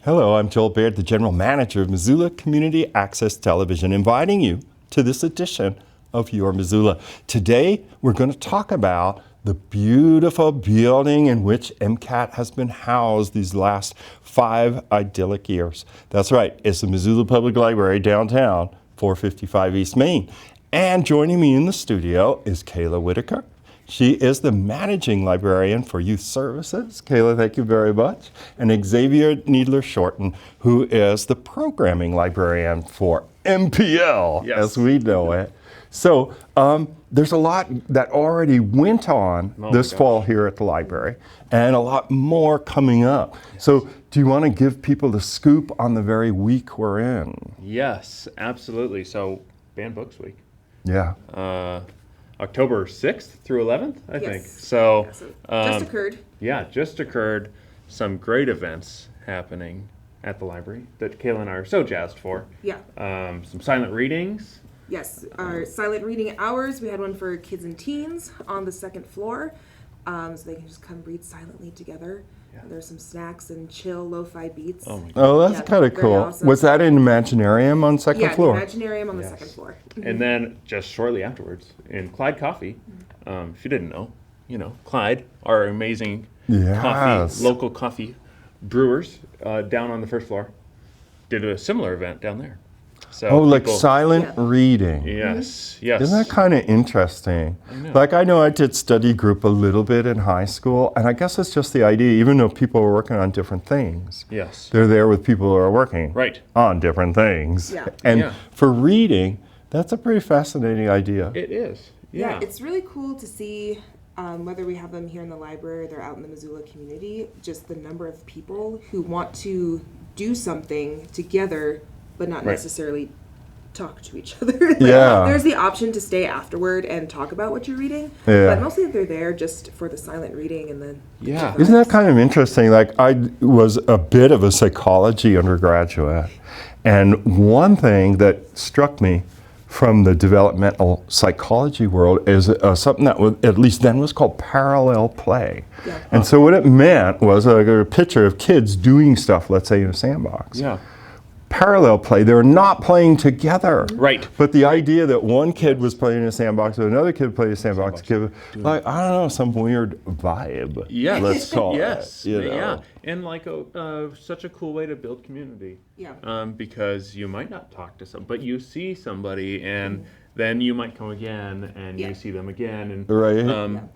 Hello, I'm Joel Baird, the General Manager of Missoula Community Access Television, inviting you to this edition of Your Missoula. Today, we're going to talk about the beautiful building in which MCAT has been housed these last 5 idyllic years. That's right, it's the Missoula Public Library downtown, 455 East Main. And joining me in the studio is Kayla Whitaker. She is the Managing Librarian for Youth Services. Kayla, thank you very much. And Xavier Kneedler-Shorten, who is the Programming Librarian for MPL, Yes, as we know it. So there's a lot that already went on this fall here at the library, and a lot more coming up. Yes. So do you want to give people the scoop on the very week we're in? Yes, absolutely. So, Banned Books Week. Yeah. October 6th through 11th, I think. So just occurred. Yeah, just occurred. Some great events happening at the library that Kayla and I are so jazzed for. Yeah. Some silent readings. Yes, our silent reading hours. We had one for kids and teens on the 2nd floor, so they can just come read silently together. Yeah. There's some snacks and chill lo-fi beats. Oh, my God. Oh, that's kind of cool. Awesome. Was that in Imaginarium on 2nd floor? Yeah, Imaginarium on the 2nd floor. And then just shortly afterwards, in Clyde Coffee, if you didn't know, Clyde, our amazing local coffee brewers down on the 1st floor, did a similar event down there. So like silent reading. Yes, yes. Isn't that kind of interesting? I know I did study group a little bit in high school, and I guess it's just the idea, even though people are working on different things, they're there with people who are working on different things. Yeah. And for reading, that's a pretty fascinating idea. It is. Yeah, it's really cool to see whether we have them here in the library or they're out in the Missoula community, just the number of people who want to do something together but not necessarily talk to each other. There's the option to stay afterward and talk about what you're reading, but mostly they're there just for the silent reading and then Isn't that kind of interesting? I was a bit of a psychology undergraduate, and one thing that struck me from the developmental psychology world is something that at least then was called parallel play. And so what it meant was a picture of kids doing stuff, let's say in a sandbox. Parallel play, they're not playing together. Right. But the idea that one kid was playing in a sandbox and another kid played in a sandbox give, I don't know, some weird vibe. Yes. Let's call it. You know? Yeah. And such a cool way to build community. Because you might not talk to but you see somebody and then you might come again and you see them again and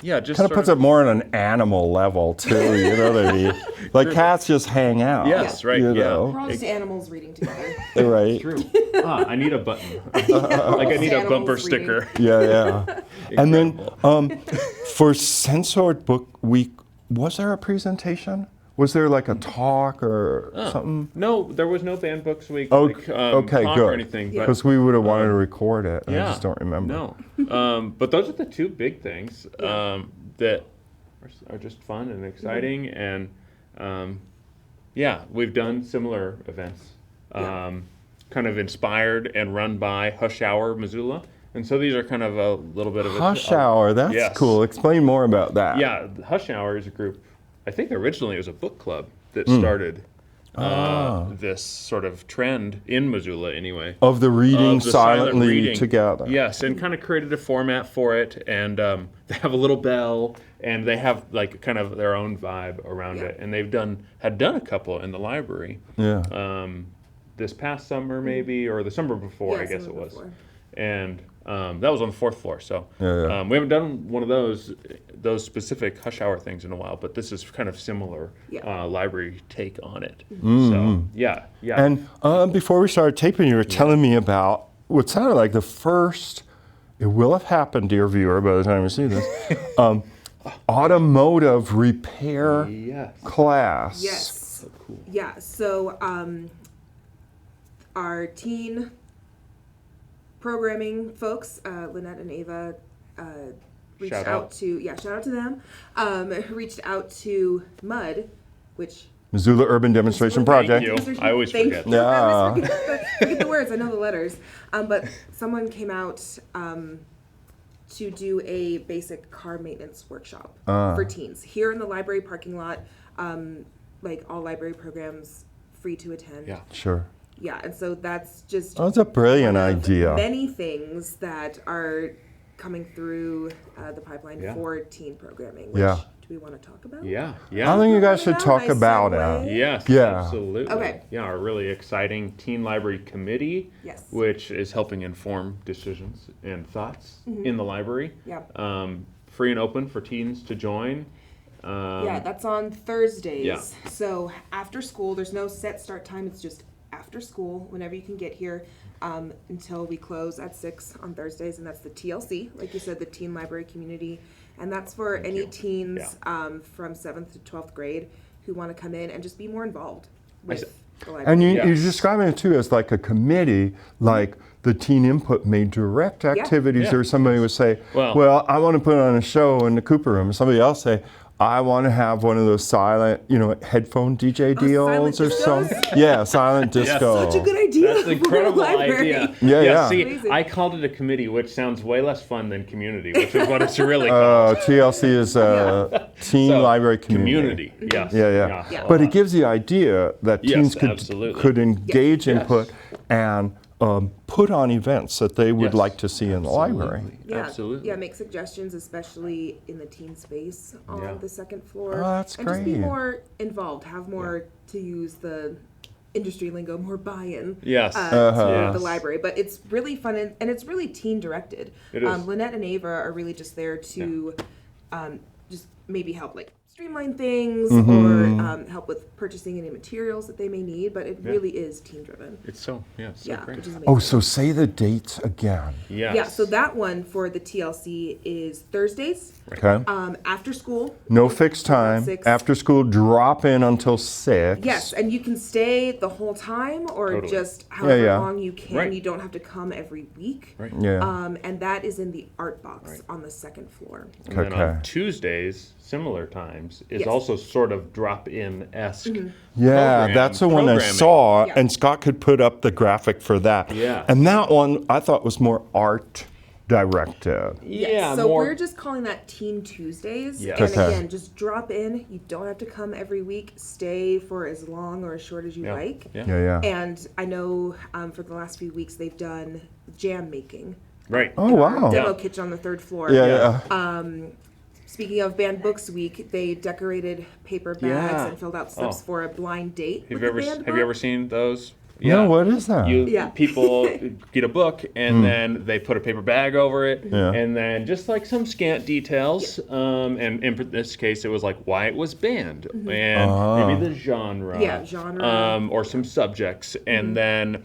just kind of puts it more on an animal level too, you know what I mean? Cats just hang out. Yes, right. You know? We're all just animals reading together. Right. True. I need a button. I need a bumper sticker. Yeah. And then for Censored Book Week, was there a presentation? Was there a talk or something? No, there was no Banned Books Week okay, talk good. or anything. Because we would have wanted to record it, and I just don't remember. No. But those are the 2 big things that are just fun and exciting. And, we've done similar events, kind of inspired and run by Hush Hour Missoula. And so these are kind of a little bit of Hush Hour, that's cool. Explain more about that. Yeah, Hush Hour is a group. I think originally it was a book club that started this sort of trend in Missoula anyway. Of the reading silently together. Yes, and kind of created a format for it. And they have a little bell, and they have kind of their own vibe around it. And they've had done a couple in the library. This past summer maybe, or the summer before, I guess it was. And that was on the 4th floor, so we haven't done one of those specific Hush Hour things in a while, but this is kind of similar library take on it. So And before we started taping, you were telling me about what sounded like the first, it will have happened, dear viewer, by the time you see this, automotive repair class. Yes. So cool. Yeah, so our teen programming folks, Lynette and Ava, reached out to them, reached out to MUD, which Missoula Urban Demonstration Project. Thank you. I always forget. Yeah. I always forget the words. I know the letters. But someone came out to do a basic car maintenance workshop for teens here in the library parking lot. Like all library programs free to attend. Yeah. Sure. Yeah, and so that's just Oh, that's a brilliant one of idea. many things that are coming through the pipeline Yeah. for teen programming. Which, Yeah. do we want to talk about? Yeah. I Yeah. think you guys should Nice talk about segue. it. Yes, Yeah. absolutely. Okay. Yeah, our really exciting Teen Library Committee, Yes. which is helping inform decisions and thoughts in the library. Yeah. Free and open for teens to join. Yeah, that's on Thursdays. yeah. So after school, there's no set start time. It's just after school, whenever you can get here, until we close at 6 on Thursdays, and that's the TLC, like you said, the Teen Library Community, and that's for any you. teens from 7th to 12th grade who want to come in and just be more involved with the library. And Yeah. you're describing it too as like a committee, like the teen input may direct activities, Yeah. or somebody would say, Well- well, I want to put on a show in the Cooper room. Somebody else say, I want to have one of those silent, headphone DJ deals silent or discos? something. Yeah, silent disco. Such a good idea. That's an incredible for a library. idea. Yeah. See, Amazing. I called it a committee, which sounds way less fun than community, which is what it's really called. TLC is Teen So, Library Community. Yes. Yeah. But it gives the idea that Yes, teens absolutely. could engage Yes. input and put on events that they would Yes, like to see in the library. Yeah, Absolutely. Yeah, make suggestions, especially in the teen space on Yeah. the second floor. Oh, that's and just be great. more involved, have more, to use the industry lingo, more buy-in Yes. to Yes. the library. But it's really fun, and it's really teen directed. It is. Lynette and Ava are really just there to just maybe help streamline things Mm-hmm. or help with purchasing any materials that they may need. But it really is teen driven. It's so Yeah, great. which is amazing. Oh, so say the dates again. Yes. Yeah, so that one for the TLC is Thursdays, Okay. after school. No fixed time. 6. After school, drop in until 6. Yes, and you can stay the whole time or Totally. just however yeah. long you can. Right. You don't have to come every week. Right. Yeah. And that is in the art box on the second floor. And then Okay. on Tuesdays, similar times, is Yes. also sort of drop-in-esque. Yeah, that's the one I programming. saw, Yeah. and Scott could put up the graphic for that. Yes. And that one I thought was more art directed. Yeah, So more. we're just calling that Teen Tuesdays. Yes. And Okay. again, just drop in. You don't have to come every week. Stay for as long or as short as you Yeah. like. Yeah. Yeah. And I know for the last few weeks they've done jam making. Right. Oh, wow. Demo Yeah. kitchen on the third floor. Yeah. Speaking of Banned Books Week, they decorated paper bags Yeah. and filled out slips Oh. for a blind date. Have with you ever the banned have you ever book. seen those? No, what is that? Yeah. People get a book and then they put a paper bag over it, Yeah. and then just some scant details. And in this case, it was why it was banned and maybe the genre. Yeah, genre. Or some subjects, and then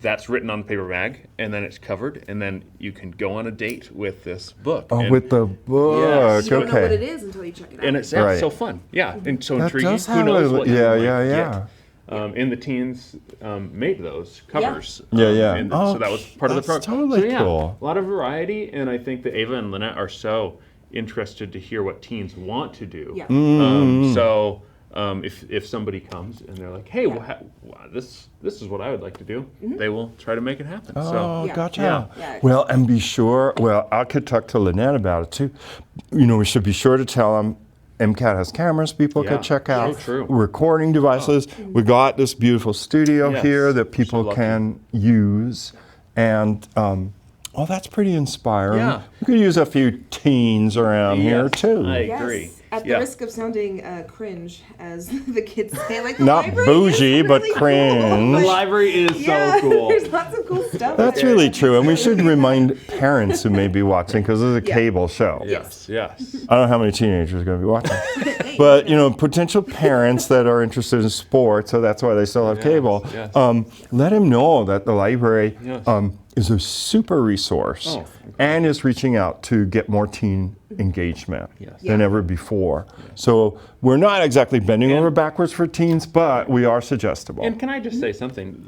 that's written on the paper bag, and then it's covered, and then you can go on a date with this book. Oh, and, with the book. Yes. You don't know what it Okay. is until you check it out. and it's Right. so fun. Yeah, and so That intriguing. does Who have knows a- what you yeah, might yeah, get. And the teens made those covers. Yeah. And Oh, so that was part of the that's program. totally so, yeah, cool. a lot of variety, and I think that Ava and Lynette are so interested to hear what teens want to do. Yeah. If somebody comes and they're like, "Hey, this is what I would like to do," they will try to make it happen. Oh, So Yeah. gotcha. Yeah. Well, and be sure, I could talk to Lynette about it too. We should be sure to tell them MCAT has cameras people Yeah. could check out, Yes. So true. recording devices. We got this beautiful studio Yes. here that So people lucky. can use. And, that's pretty inspiring. Yeah. We could use a few teens around here Yes, too. I Yes, agree. at the Yeah. risk of sounding cringe, as the kids say, the Not library bougie, is but really cringe. Cool. The library is Yeah, so cool. there's lots of cool stuff. That's there. really true. And we should remind parents who may be watching, because this is a Yeah. cable show. Yes. I don't know how many teenagers are going to be watching. But, potential parents that are interested in sports, so that's why they still have cable, yes. let them know that the library Yes. is a super resource Oh, and is reaching out to get more teen engagement Yes. than Yeah. ever before. So we're not exactly bending over backwards for teens, but we are suggestible. And can I just say something?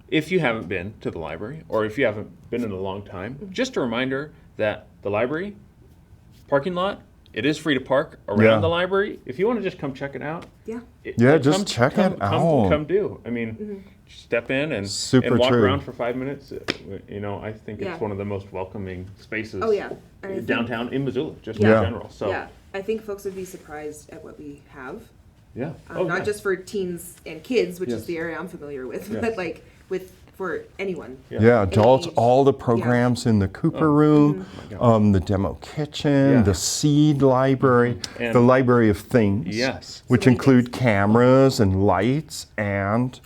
If you haven't been to the library, or if you haven't been in a long time, just a reminder that the library parking lot, it is free to park around Yeah. the librry. If you want to just come check it out, Yeah. Just check it out. Come do. I mean, step in and walk true. around for 5 minutes. I think Yeah. it's one of the most welcoming spaces. Oh, yeah. And I think- downtown in Missoula, just Yeah. in general. So Yeah, I think folks would be surprised at what we have. Yeah. Not just for teens and kids, which Yes. is the area I'm familiar with, Yes. but like for anyone. Yeah, adults, Age. all the programs in the Cooper room, the demo kitchen, Yeah. the seed library, And- the library of things, Yes. which So many include cameras and lights and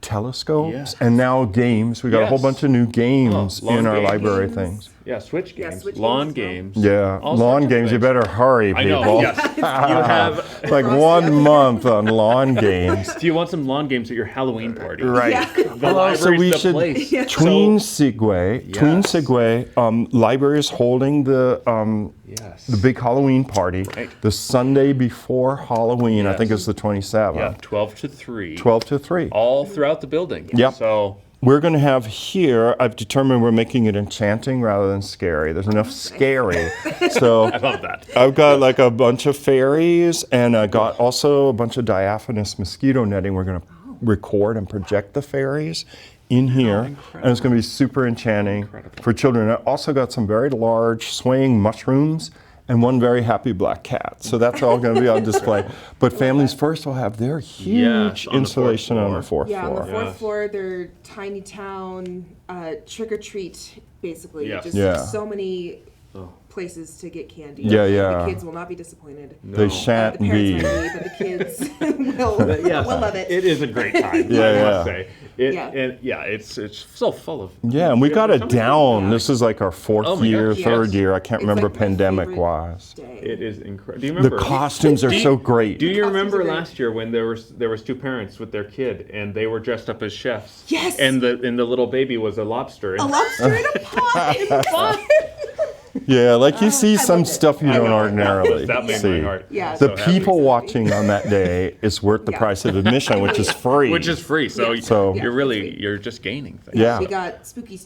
telescopes, Yes. and now games. We got a whole Yes. bunch of new games lawn in our games. library Games. things. Yeah, Switch Yeah, games, Switch lawn games as games. Yeah, all lawn sorts of games. You things. better hurry, I people. know. Yes. You have. Like Frosty 1 up. month on lawn games. Do you want some lawn games at your Halloween party? Right. Yeah. The Oh, so library's we the should place. tween So- segue. Library is holding the Yes. big Halloween party Right. the Sunday before Halloween. I think Yes. it's the 27th. Yeah, 12 to 3. 12 to 3. All throughout the building. Yep. So, We're going to have here, I've determined we're making it enchanting rather than scary. There's enough scary. So I love that. I've got like a bunch of fairies, and I got also a bunch of diaphanous mosquito netting. We're going to record and project the fairies in here, and it's going to be super enchanting Incredible. for children. I also got some very large swaying mushrooms and one very happy black cat. So that's all going to be on display. But Families First will have their huge Yes, on the fourth installation on floor. the fourth Yeah, floor. on the fourth Yes. floor, they're tiny town trick or treat, basically. Yes. Just Yeah. so many places to get candy. Yeah, yeah. The kids will not be disappointed. They No. shan't The be. parents might be, but the kids will, Yes. will love it. It is a great time, Yeah, I yeah. must say. Yeah. And it's so full of. Yeah, and we got it so many down. things. This is like our fourth Oh my year, gosh, third yes. year. I can't It's remember like my favorite pandemic-wise. day. It is incredible. Do you The remember? costumes are so great. Do you Costumes remember are great. last year when there was two parents with their kid and they were dressed up as chefs? Yes. And the little baby was a lobster. A lobster in a pot. Yeah, like you see I some loved it. stuff you I don't know. ordinarily That made see. my heart. Yeah. The so happy. people watching on that day is worth the Yeah. price of admission, which is free. Which is free, so, Yeah. So- you're Yeah, really it's free. you're just gaining things. Yeah. We got spooky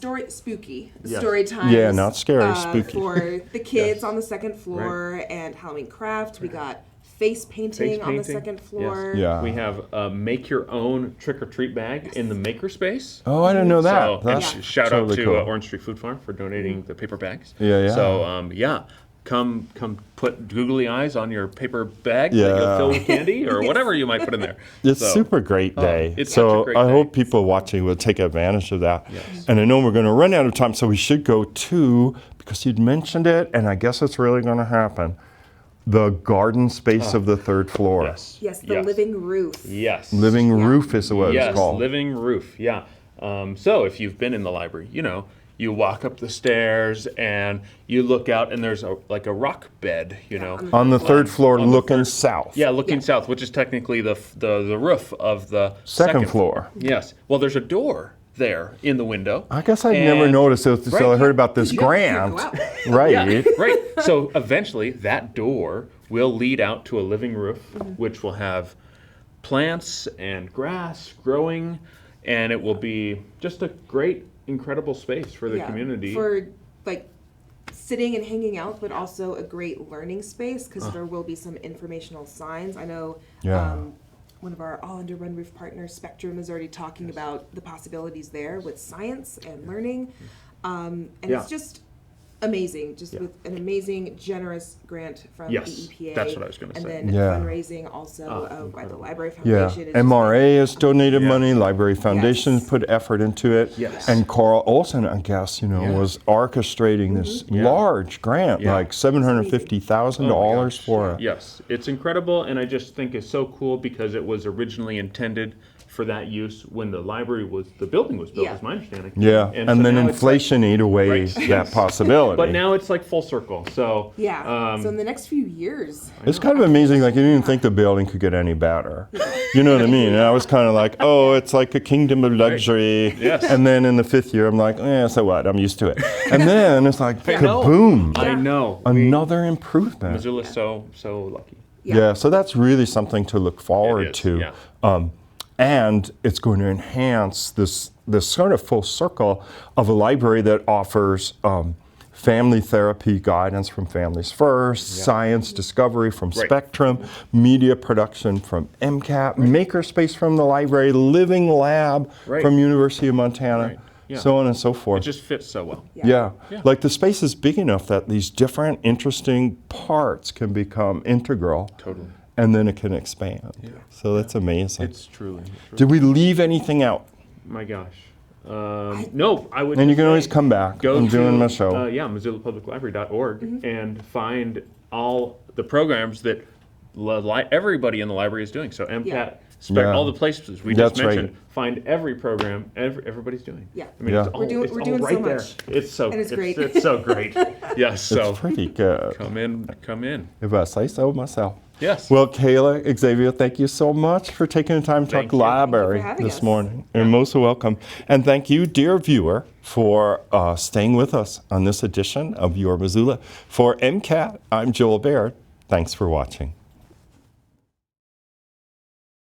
Yes. story times. Yeah, not scary, spooky. For the kids Yes. on the second floor and Halloween craft. We got face painting on the second floor. Yeah. We have a make your own trick or treat bag in the makerspace. Oh, I didn't know that. So, and That's shout totally out to cool. Orange Street Food Farm for donating the paper bags. Yeah, yeah. So, come put googly eyes on your paper bag that Yeah. you'll fill with candy or whatever you might put in there. It's So, super great day. it's so such a great I day. hope people watching will take advantage of that. Yes. And I know we're going to run out of time, so we should go to, because you'd mentioned it, and I guess it's really going to happen, the garden space of the third floor. Yes. Yes, the living roof. Yes. Living Yeah. roof is what Yes, it's called. living roof. Yeah. So if you've been in the library, you walk up the stairs and you look out and there's like a rock bed, On the third floor, On the looking third- south. Yeah, looking south, which is technically the roof of the Second floor. Yes. Well, there's a door there in the window. I guess I'd never And- noticed it until I Right. heard about this You don't grant. go out. Right. Yeah, right. So eventually, that door will lead out to a living roof, which will have plants and grass growing, and it will be just a great, incredible space for the Yeah, community. for like sitting and hanging out, but also a great learning space because there will be some informational signs. I know Yeah. one of our All Under One Roof partners, Spectrum, is already talking about the possibilities there with science and learning. And Yeah. it's just amazing, just Yeah. with an amazing, generous grant from Yes, the EPA. that's what I was gonna and say. then Yeah. fundraising also by the Library Yeah, Foundation. is just MRA has donated Yeah. money. Library Foundation Yes. put effort into it. Yes. And Carl Olson, I guess, Yeah. was orchestrating this Yeah. large grant, Yeah. like $750,000 for it. Yes, it's incredible, and I just think it's so cool because it was originally intended for that use when the building was built, Yeah. is my understanding. Yeah, And and so then now it's inflation ate away Right. that Yes. possibility. But now it's like full circle. So Yeah. So in the next few years, It's kind of amazing. Like, you didn't think the building could get any better. You know what I mean? And I was kind of like, oh, it's like a kingdom of luxury. Yes. And then in the fifth year, I'm like, so what? I'm used to it. And then it's like, know. kaboom! I know Another improvement. Missoula's so lucky. Yeah, so that's really something to look forward is, to. yeah. And it's going to enhance this sort of full circle of a library that offers family therapy guidance from Families First, science discovery from Right. Spectrum, media production from MCAT, makerspace from the library, living lab Right. from University of Montana, Right. Yeah. so on and so It forth. just fits so well. Yeah. Yeah. Like the space is big enough that these different interesting parts can become integral. Totally. and then it can expand. Yeah. So that's amazing. It's truly. Did we leave anything out? My gosh. No, I would. And you just can always say, come back. Go I'm to, doing my show. MissoulaPublicLibrary.org and find all the programs that everybody in the library is doing. So MCAT, Yeah. all the places we That's just mentioned. right. Find every program everybody's doing. Yeah. I mean, Yeah. it's all, We're doing right so there. much. It's so. And it's great. It's so great. Yes. So It's pretty good, come in. if I say so myself. Yes. Well, Kayla, Xavier, thank you so much for taking the time to Thank talk you. library Thank you for having this us. morning. You're most welcome. And thank you, dear viewer, for staying with us on this edition of Your Missoula. For MCAT, I'm Joel Baird. Thanks for watching.